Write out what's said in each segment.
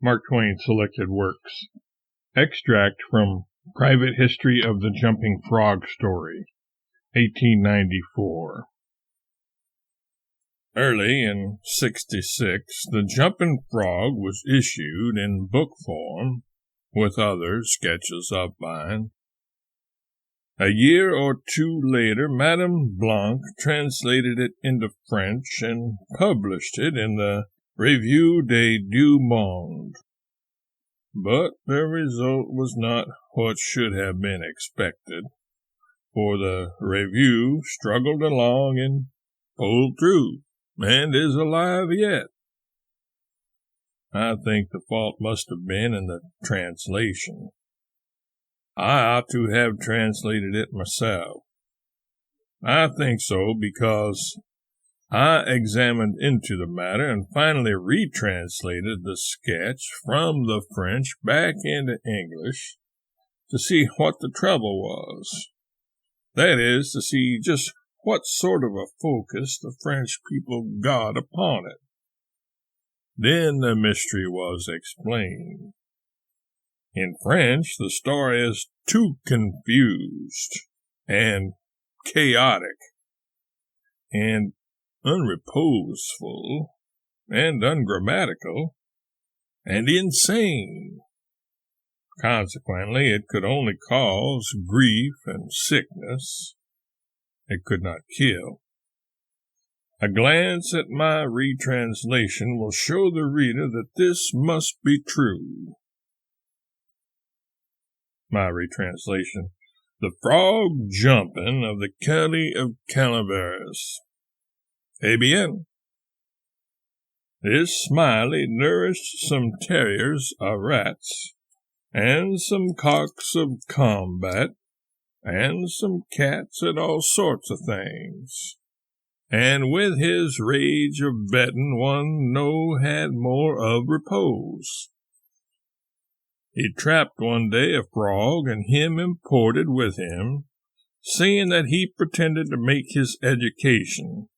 Mark Twain Selected Works. Extract from Private History of the Jumping Frog Story, 1894. Early in '66, The Jumping Frog was issued in book form, with other sketches of mine. A year or two later, Madame Blanc translated it into French and published it in the Revue des Deux Mondes. But the result was not what should have been expected, for the Revue struggled along and pulled through, and is alive yet. I think the fault must have been in the translation. I ought to have translated it myself. I think so because I examined into the matter and finally retranslated the sketch from the French back into English to see what the trouble was. That is, to see just what sort of a focus the French people got upon it. Then the mystery was explained. In French, the story is too confused and chaotic and unreposeful and ungrammatical and insane. Consequently, it could only cause grief and sickness. It could not kill. A glance at my retranslation will show the reader that this must be true. My retranslation: The Frog Jumping of the County of Calaveras. Eh bien. This Smiley nourished some terriers of rats, and some cocks of combat, and some cats and all sorts of things. And with his rage of betting, one no had more of repose. He trapped one day a frog, and him imported with him, saying that he pretended to make his education.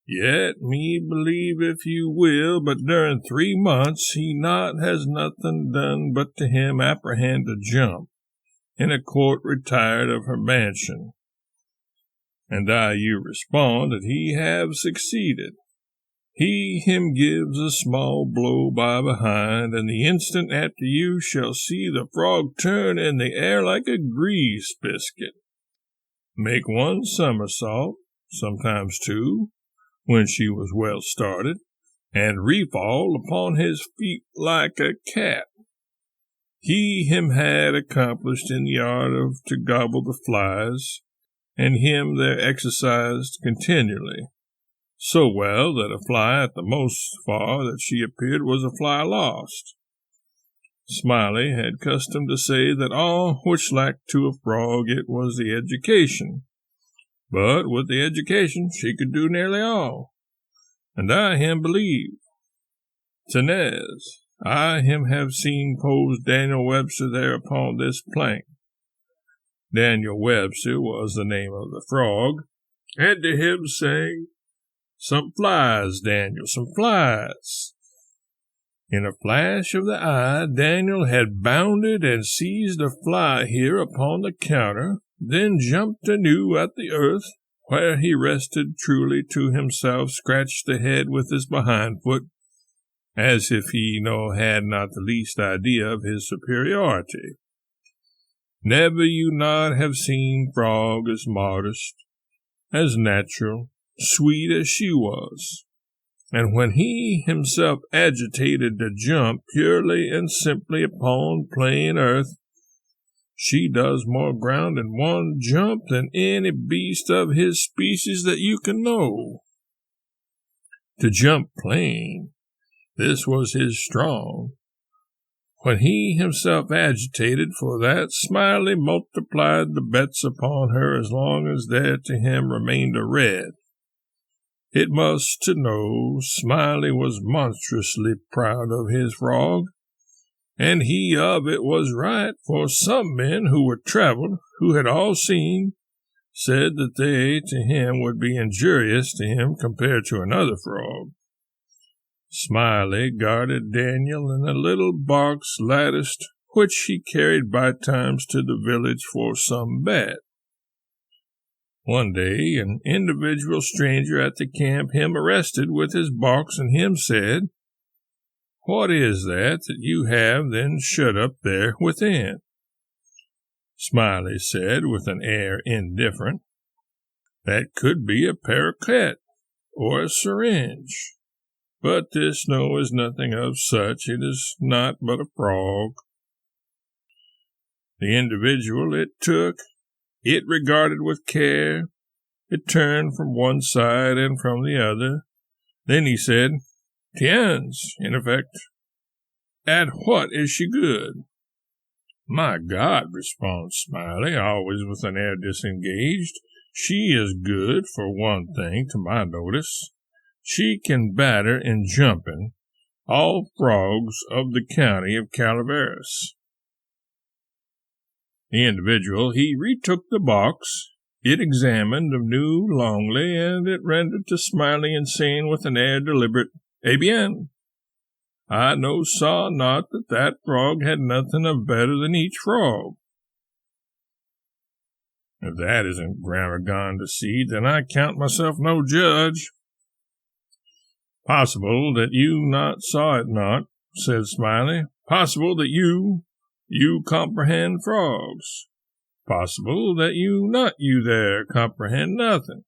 Yet me believe if you will, but during 3 months he not has nothing done but to him apprehend a jump, in a court retired of her mansion. And you respond that he have succeeded. He him gives a small blow by behind, and the instant after you shall see the frog turn in the air like a grease biscuit, make one somersault, sometimes 2, when she was well started, and refall upon his feet like a cat. He him had accomplished in the art of to gobble the flies, and him there exercised continually, so well that a fly at the most far that she appeared was a fly lost. Smiley had custom to say that all which lacked to a frog it was the education, but with the education she could do nearly all, and I him believe. Tenez, I him have seen pose Daniel Webster there upon this plank. Daniel Webster was the name of the frog, and to him saying, "Some flies, Daniel, some flies." In a flash of the eye, Daniel had bounded and seized a fly here upon the counter, then jumped anew at the earth, where he rested truly to himself, scratched the head with his behind foot, as if he had not the least idea of his superiority. Never you not have seen frog as modest, as natural, sweet as she was. And when he himself agitated to jump purely and simply upon plain earth, she does more ground in one jump than any beast of his species that you can know. To jump plain, this was his strong. When he himself agitated for that, Smiley multiplied the bets upon her as long as there to him remained a red. It must to know Smiley was monstrously proud of his frog, and he of it was right, for some men who were traveled, who had all seen, said that they to him would be injurious to him compared to another frog. Smiley guarded Daniel in a little box latticed, which he carried by times to the village for some bet. One day, an individual stranger at the camp him arrested with his box, and him said, "What is that you have then shut up there within?" Smiley said, with an air indifferent, "That could be a paroquet or a syringe, but this is nothing of such. It is not but a frog." The individual it took, it regarded with care, it turned from one side and from the other. Then he said, "Tiens, in effect, at what is she good?" "My God," responds Smiley, always with an air disengaged, "she is good, for one thing, to my notice. She can batter in jumping all frogs of the county of Calaveras." The individual, he retook the box, it examined anew longly, and it rendered to Smiley in saying with an air deliberate, "Eh bien, I saw not that frog had nothing of better than each frog." If that isn't grammar gone to seed, then I count myself no judge. "Possible that you not saw it not," said Smiley. "Possible that you comprehend frogs. Possible that you there comprehend nothing.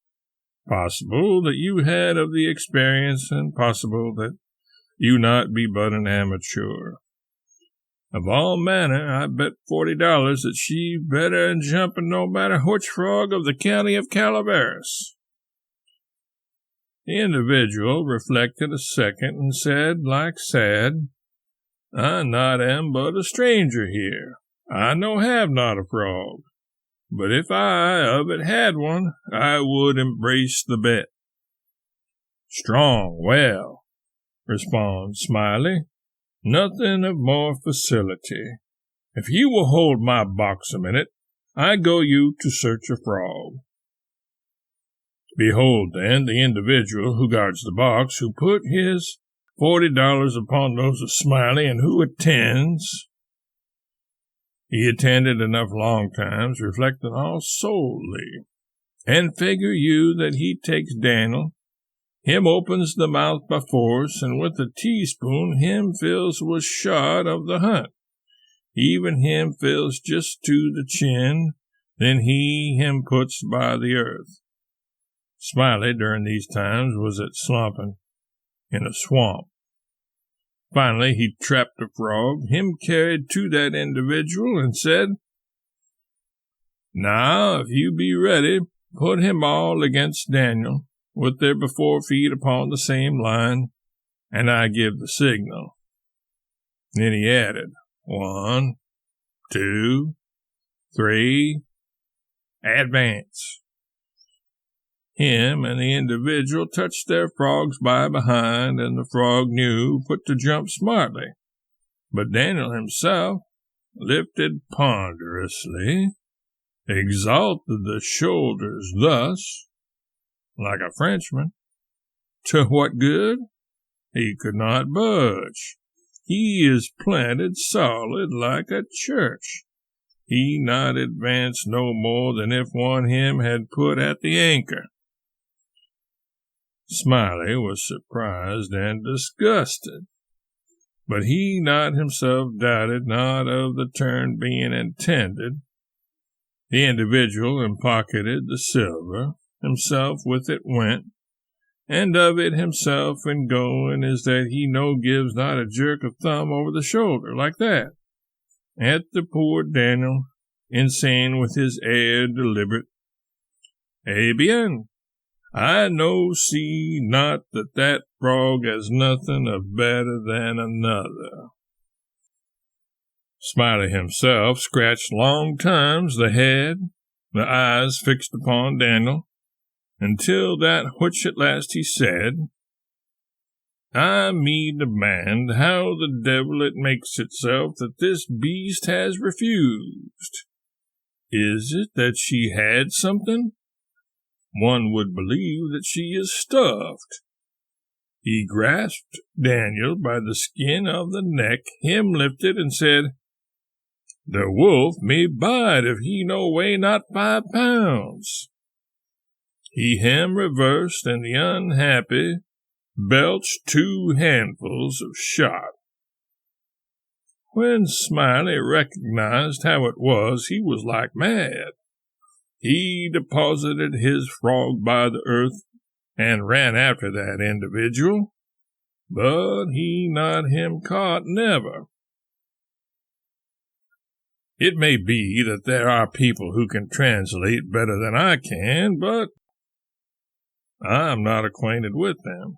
Possible that you had of the experience, and possible that you not be but an amateur. Of all manner, I bet $40 that she better in jumping no matter which frog of the county of Calaveras." The individual reflected a second and said, like sad, "I not am but a stranger here. I no have not a frog. But if I of it had one, I would embrace the bet." "Strong, well," responds Smiley, "nothing of more facility. If you will hold my box a minute, I go you to search a frog." Behold, then, the individual who guards the box, who put his $40 upon those of Smiley, and who attends. He attended enough long times, reflecting all solely. And figure you that he takes Daniel, him opens the mouth by force, and with a teaspoon him fills with shot of the hunt. Even him fills just to the chin, then he him puts by the earth. Smiley during these times was at slumping in a swamp. Finally he trapped a frog, him carried to that individual, and said, "Now, if you be ready, put him all against Daniel, with their before feet upon the same line, and I give the signal." Then he added, 1, 2, 3, advance. Him and the individual touched their frogs by behind, and the frog knew put to jump smartly. But Daniel himself lifted ponderously, exalted the shoulders thus, like a Frenchman. To what good? He could not budge. He is planted solid like a church. He not advance no more than if one him had put at the anchor. Smiley was surprised and disgusted, but he not himself doubted not of the turn being intended. The individual pocketed the silver, himself with it went, and of it himself in going is that he gives not a jerk of thumb over the shoulder, like that, at the poor Daniel, insane with his air deliberate. "Eh bien, I see not that frog has nothing of better than another." Smiley himself scratched long times the head, the eyes fixed upon Daniel, until that which at last he said, "I me demand how the devil it makes itself that this beast has refused. Is it that she had something? One would believe that she is stuffed. He grasped Daniel by the skin of the neck, him lifted, and said, "The wolf may bite if he no weigh not 5 pounds." He him reversed, and the unhappy belched 2 handfuls of shot. When Smiley recognized how it was, he was like mad. He deposited his frog by the earth and ran after that individual, but he not him caught never. It may be that there are people who can translate better than I can, but I'm not acquainted with them.